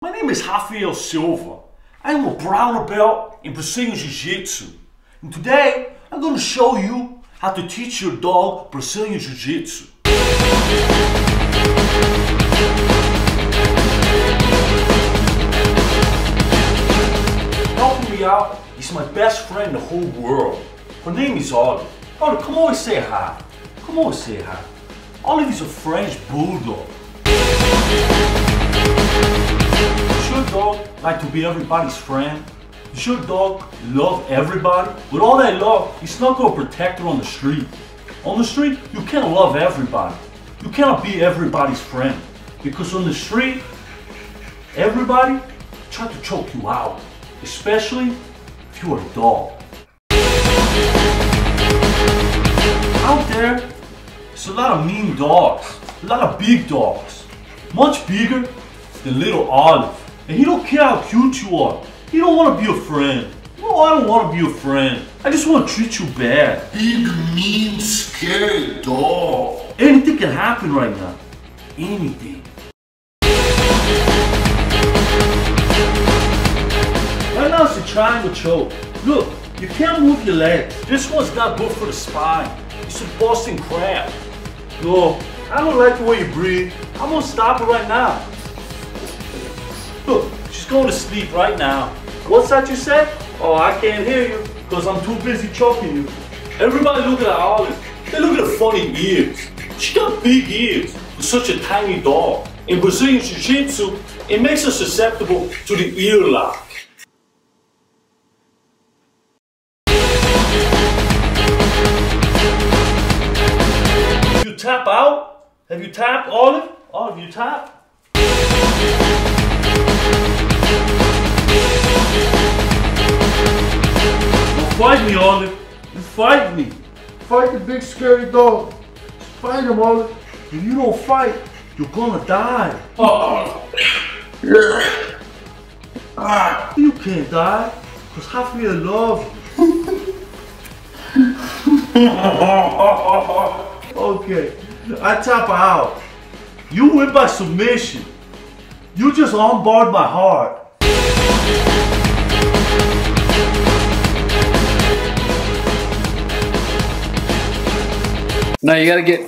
My name is Rafael Silva. I am a brown belt in Brazilian Jiu-Jitsu. And today, I'm going to show you how to teach your dog Brazilian Jiu-Jitsu. Helping me out is my best friend in the whole world. Her name is Olive. Olive, come over and say hi. Come over and say hi. Olive is a French bulldog. Does your dog like to be everybody's friend? Does your dog love everybody? With all that love, it's not going to protect her on the street. On the street, you can't love everybody. You cannot be everybody's friend. Because on the street, everybody try to choke you out. Especially if you are a dog. Out there, there's a lot of mean dogs. A lot of big dogs. Much bigger than little Olive. And he don't care how cute you are. He don't want to be a friend. No, I don't want to be a friend. I just want to treat you bad. Big, mean, scary dog. Anything can happen right now. Anything. Right now it's a triangle choke. Look, you can't move your legs. This one's not good for the spine. It's a Boston crab. Look, I don't like the way you breathe. I'm gonna stop it right now. Look, she's going to sleep right now. What's that you said? Oh, I can't hear you because I'm too busy choking you. Everybody look at Olive. They look at her funny ears. She got big ears for such a tiny dog. In Brazilian Jiu-Jitsu, it makes her susceptible to the ear lock. You tap out? Have you tapped, Olive? Olive, you tap? Don't fight me, Olive. You fight me. Fight the big scary dog. Fight him, Olive. If you don't fight, you're gonna die. You can't die, because Rafael loves you. Okay, I tap out. You win by submission. You just unbarred my heart. No, you gotta get...